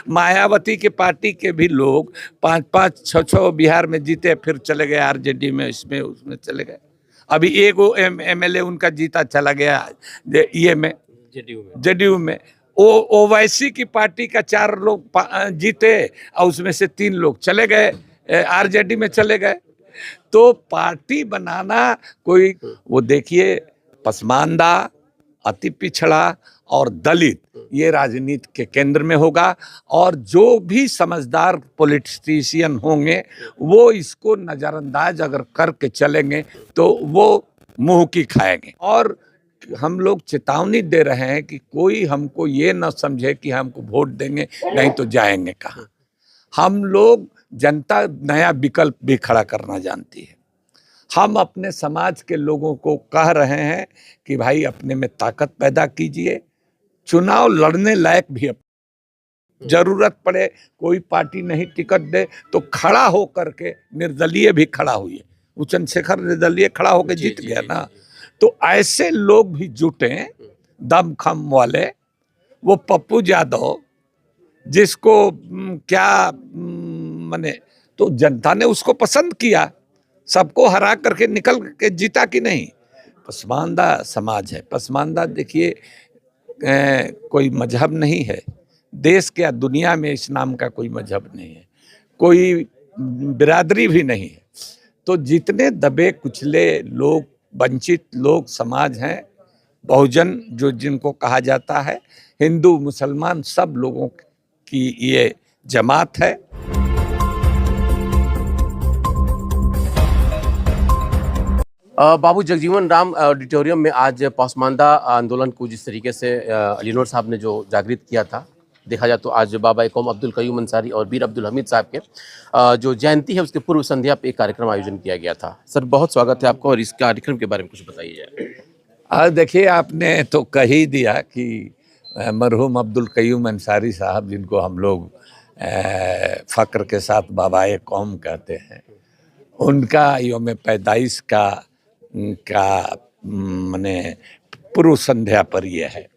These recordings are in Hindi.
मायावती के पार्टी के भी लोग 5-5, 6-6 बिहार में जीते, फिर चले गए आरजेडी में, इसमें उसमें चले गए। अभी एक वो एमएलए उनका जीता चला गया ये में, जेडीयू में। ओवैसी की पार्टी का 4 लोग जीते और उसमें से 3 लोग चले गए आरजेडी में चले गए। तो पार्टी बनाना कोई, वो देखिए, पसमानदा, अति पिछड़ा और दलित ये राजनीति के केंद्र में होगा, और जो भी समझदार पॉलिटिशियन होंगे वो इसको नजरअंदाज अगर करके चलेंगे तो वो मुंह की खाएंगे। और हम लोग चेतावनी दे रहे हैं कि कोई हमको ये न समझे कि हमको वोट देंगे नहीं तो जाएंगे कहाँ। हम लोग, जनता नया विकल्प भी खड़ा करना जानती है। हम अपने समाज के लोगों को कह रहे हैं कि भाई अपने में ताकत पैदा कीजिए, चुनाव लड़ने लायक भी, जरूरत पड़े कोई पार्टी नहीं टिकट दे तो खड़ा हो करके निर्दलीय भी खड़ा हुई। वो चंद्रशेखर निर्दलीय खड़ा होकर जीत गया ना। तो ऐसे लोग भी जुटे दमखम वाले, वो पप्पू यादव जिसको क्या माने, तो जनता ने उसको पसंद किया, सबको हरा करके निकल के जीता कि नहीं। पसमानदा समाज है। पसमानदा देखिए कोई मजहब नहीं है, देश के या दुनिया में इस नाम का कोई मजहब नहीं है, कोई बिरादरी भी नहीं है। तो जितने दबे कुचले लोग, वंचित लोग समाज हैं, बहुजन जो जिनको कहा जाता है, हिंदू मुसलमान सब लोगों की ये जमात है। बाबू जगजीवन राम ऑडिटोरियम में आज पसमानदा आंदोलन को जिस तरीके से अली नूर साहब ने जो जागृत किया था, देखा जाए तो आज बाबा कौम अब्दुल कयूम अंसारी और वीर अब्दुल हमीद साहब के जो जयंती है उसके पूर्व संध्या पे एक कार्यक्रम आयोजन किया गया था। सर बहुत स्वागत है आपका, और इस कार्यक्रम के बारे में कुछ बताइए। देखिए, आपने तो कह ही दिया कि मरहूम अब्दुल कयूम अंसारी साहब, जिनको हम लोग फ़ख्र के साथ बाबा कौम कहते हैं, उनका यौम पैदाइश का माने पूर्व संध्या पर ये है।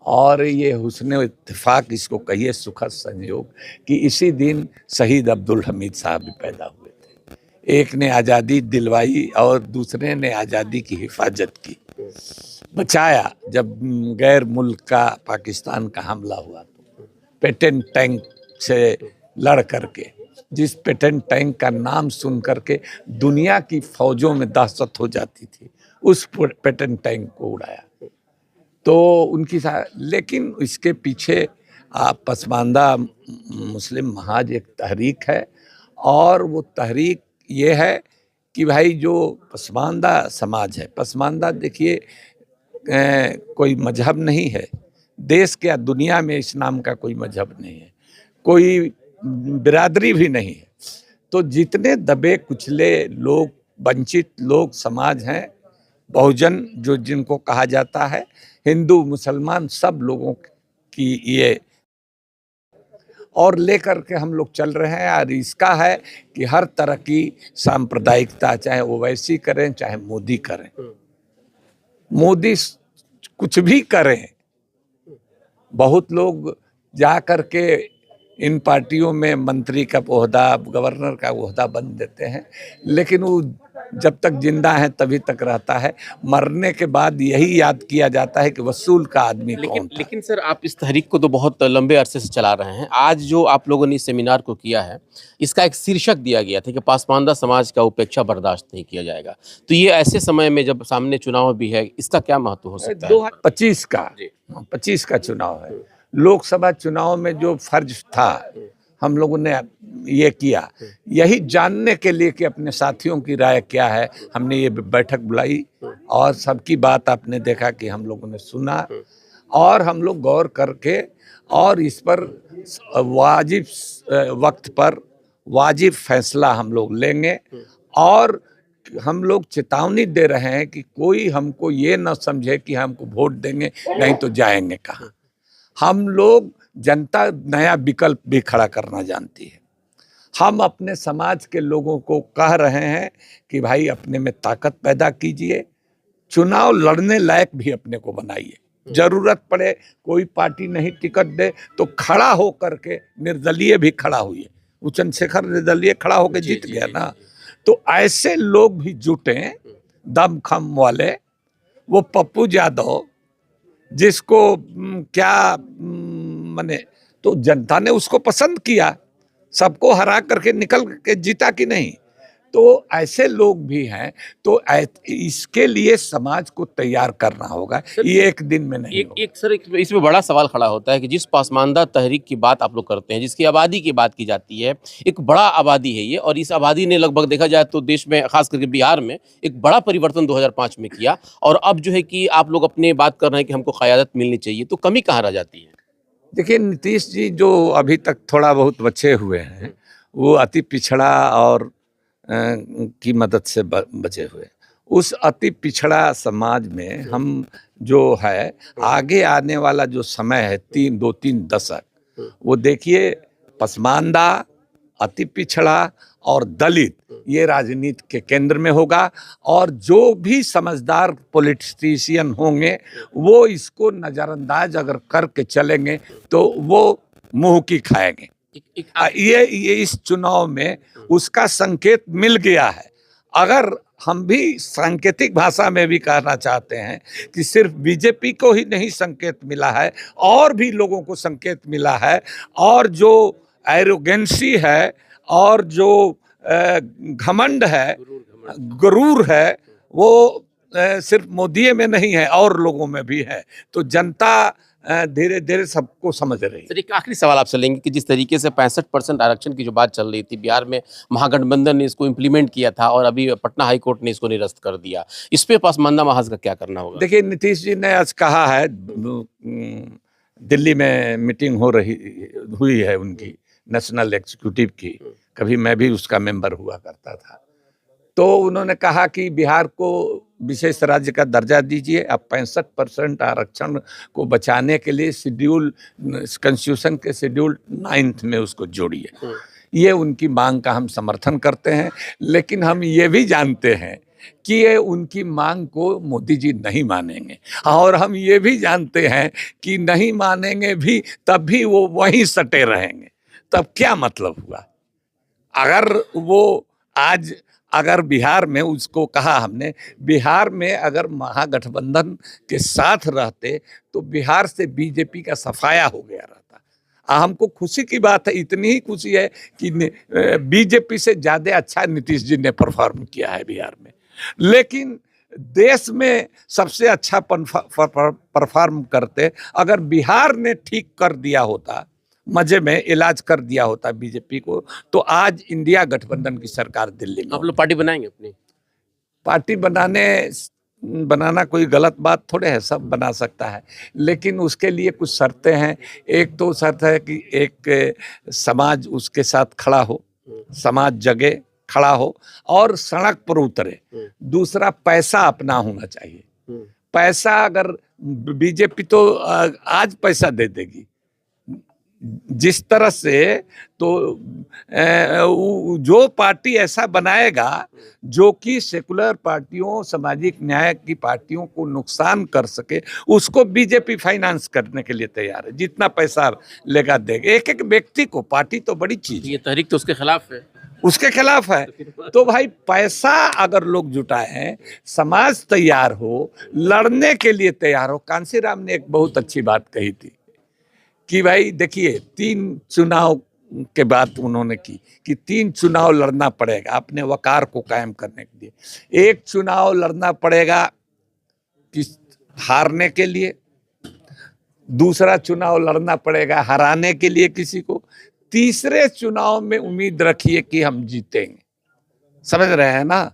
और ये हुस्न इत्तेफाक, इसको कहिए सुखद संयोग, कि इसी दिन शहीद अब्दुल हमीद साहब भी पैदा हुए थे। एक ने आज़ादी दिलवाई और दूसरे ने आज़ादी की हिफाजत की, बचाया। जब गैर मुल्क का, पाकिस्तान का हमला हुआ तो पेटेंट टैंक से लड़ करके, जिस पेटेंट टैंक का नाम सुन करके दुनिया की फौजों में दहशत हो जाती थी, उस पेटेंट टैंक को उड़ाया। तो उनकी लेकिन इसके पीछे पसमानदा मुस्लिम महाज एक तहरीक है, और वो तहरीक ये है कि भाई जो पसमानदा समाज है, पसमानदा देखिए कोई मजहब नहीं है, देश के या दुनिया में इस नाम का कोई मजहब नहीं है, कोई बिरादरी भी नहीं है। तो जितने दबे कुचले लोग, वंचित लोग समाज हैं, बहुजन जो जिनको कहा जाता है, हिंदू मुसलमान सब लोगों की ये, और लेकर के हम लोग चल रहे हैं। और इसका है कि हर तरह की सांप्रदायिकता, चाहे ओवैसी करें चाहे मोदी करें, मोदी कुछ भी करें, बहुत लोग जा करके इन पार्टियों में मंत्री का ओहदा, गवर्नर का ओहदा बन देते हैं, लेकिन वो जब तक जिंदा है तभी तक रहता है, मरने के बाद यही याद किया जाता है कि वसूल का आदमी कौन था। लेकिन सर, आप इस तहरीक को तो बहुत लंबे अरसे से चला रहे हैं। आज जो आप लोगों ने इस सेमिनार को किया है, इसका एक शीर्षक दिया गया था कि पसमानदा समाज का उपेक्षा बर्दाश्त नहीं किया जाएगा। तो ये ऐसे समय में जब सामने चुनाव भी है, इसका क्या महत्व हो सकता है? 2025 का चुनाव है। लोकसभा चुनाव में जो फर्ज था, हम लोगों ने ये किया, यही जानने के लिए कि अपने साथियों की राय क्या है, हमने ये बैठक बुलाई, और सबकी बात आपने देखा कि हम लोगों ने सुना, और हम लोग गौर करके और इस पर वाजिब वक्त पर वाजिब फैसला हम लोग लेंगे। और हम लोग चेतावनी दे रहे हैं कि कोई हमको ये न समझे कि हमको वोट देंगे नहीं तो जाएंगे कहाँ। हम लोग, जनता नया विकल्प भी खड़ा करना जानती है। हम अपने समाज के लोगों को कह रहे हैं कि भाई अपने में ताकत पैदा कीजिए, चुनाव लड़ने लायक भी अपने को बनाइए। जरूरत पड़े कोई पार्टी नहीं टिकट दे तो खड़ा हो करके, निर्दलीय भी खड़ा हुई है, वो चंद्रशेखर निर्दलीय खड़ा होकर जीत गया ना। तो ऐसे लोग भी जुटे दमखम वाले, वो पप्पू यादव जिसको क्या माने, तो जनता ने उसको पसंद किया, सबको हरा करके निकल के जीता कि नहीं। तो ऐसे लोग भी हैं, तो इसके लिए समाज को तैयार करना होगा, ये एक दिन में नहीं होगा। एक इसमें बड़ा सवाल खड़ा होता है कि जिस पासमानदा तहरीक की बात आप लोग करते हैं, जिसकी आबादी की बात की जाती है, एक बड़ा आबादी है ये, और इस आबादी ने लगभग देखा जाए तो देश में, खास करके बिहार में, एक बड़ा परिवर्तन 2005 में किया, और अब जो है कि आप लोग अपने बात कर रहे हैं कि हमको क़यादत मिलनी चाहिए, तो कमी कहाँ रह जाती है? देखिए, नीतीश जी जो अभी तक थोड़ा बहुत बचे हुए हैं, वो अति पिछड़ा और की मदद से बचे हुए। उस अति पिछड़ा समाज में हम जो है, आगे आने वाला जो समय है, 2-3 दशक, वो देखिए, पसमानदा, अति पिछड़ा और दलित, ये राजनीति के केंद्र में होगा। और जो भी समझदार पॉलिटिशियन होंगे, वो इसको नज़रअंदाज अगर करके चलेंगे तो वो मुंह की खाएंगे। ये इस चुनाव में उसका संकेत मिल गया है। अगर हम भी सांकेतिक भाषा में भी कहना चाहते हैं कि सिर्फ बीजेपी को ही नहीं संकेत मिला है, और भी लोगों को संकेत मिला है, और जो एरोगेंसी है और जो घमंड है, गुरूर है, वो सिर्फ मोदी में नहीं है, और लोगों में भी है। तो जनता धीरे धीरे सबको समझ रही है। सर, एक आखिरी सवाल आपसे लेंगे कि जिस तरीके से 65% आरक्षण की जो बात चल रही थी, बिहार में महागठबंधन ने इसको इम्प्लीमेंट किया था, और अभी पटना हाई कोर्ट ने इसको निरस्त कर दिया, इस पे पसमानदा महाज का क्या करना होगा? देखिए, नीतीश जी ने आज कहा है, दिल्ली में मीटिंग हुई है उनकी नेशनल एग्जीक्यूटिव की, कभी मैं भी उसका मेंबर हुआ करता था। तो उन्होंने कहा कि बिहार को विशेष राज्य का दर्जा दीजिए, अब 65% आरक्षण को बचाने के लिए कॉन्स्टिट्यूशन के शेड्यूल 9 में उसको जोड़िए। ये उनकी मांग का हम समर्थन करते हैं, लेकिन हम ये भी जानते हैं कि ये उनकी मांग को मोदी जी नहीं मानेंगे, और हम ये भी जानते हैं कि नहीं मानेंगे भी तब भी वो वहीं सटे रहेंगे। तब क्या मतलब हुआ? अगर वो आज, अगर बिहार में, उसको कहा हमने, बिहार में अगर महागठबंधन के साथ रहते तो बिहार से बीजेपी का सफाया हो गया रहता। हमको खुशी की बात है, इतनी ही खुशी है कि बीजेपी से ज़्यादा अच्छा नीतीश जी ने परफॉर्म किया है बिहार में। लेकिन देश में सबसे अच्छा परफॉर्म करते अगर बिहार ने ठीक कर दिया होता, मजे में इलाज कर दिया होता बीजेपी को, तो आज इंडिया गठबंधन की सरकार दिल्ली में। आप लोग पार्टी बनाएंगे अपनी? पार्टी बनाना कोई गलत बात थोड़े है, सब बना सकता है, लेकिन उसके लिए कुछ शर्तें हैं। एक तो शर्त है कि एक समाज उसके साथ खड़ा हो, समाज जगे, खड़ा हो और सड़क पर उतरे। दूसरा, पैसा अपना होना चाहिए। पैसा, अगर बीजेपी तो आज पैसा दे देगी जिस तरह से, तो जो पार्टी ऐसा बनाएगा जो कि सेकुलर पार्टियों, सामाजिक न्याय की पार्टियों को नुकसान कर सके, उसको बीजेपी फाइनेंस करने के लिए तैयार है। जितना पैसा लेगा देगा, एक एक व्यक्ति को। पार्टी तो बड़ी चीज है, ये तहरीक तो उसके खिलाफ है, उसके खिलाफ है। तो भाई, पैसा अगर लोग जुटाएं, समाज तैयार हो, लड़ने के लिए तैयार हो। कांशीराम ने एक बहुत अच्छी बात कही थी कि भाई देखिए, 3 चुनाव के बाद उन्होंने की कि 3 चुनाव लड़ना पड़ेगा अपने वकार को कायम करने के लिए। एक चुनाव लड़ना पड़ेगा कि हारने के लिए, दूसरा चुनाव लड़ना पड़ेगा हराने के लिए किसी को, तीसरे चुनाव में उम्मीद रखिए कि हम जीतेंगे। समझ रहे हैं ना?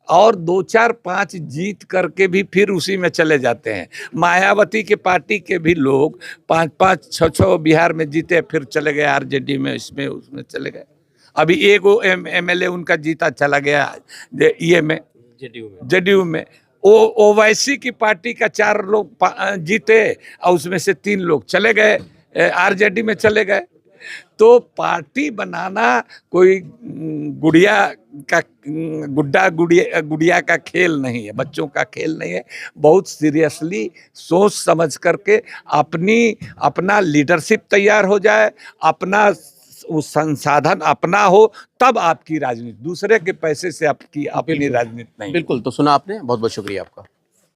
और 2, 4, 5 जीत करके भी फिर उसी में चले जाते हैं। मायावती के पार्टी के भी लोग 5-5, 6-6 बिहार में जीते, फिर चले गए आरजेडी में, इसमें उसमें चले गए। अभी एक एमएलए उनका जीता चला गया ये में, जेडीयू में। ओवैसी की पार्टी का 4 लोग जीते और उसमें से 3 लोग चले गए आरजेडी में चले गए। तो पार्टी बनाना कोई गुड़िया का खेल नहीं है, बच्चों का खेल नहीं है। बहुत सीरियसली सोच समझ करके अपना लीडरशिप तैयार हो जाए, अपना वो संसाधन अपना हो, तब आपकी राजनीति, दूसरे के पैसे से आपकी अपनी बिल्कुल। राजनीति नहीं। बिल्कुल, तो सुना आपने, बहुत बहुत शुक्रिया आपका।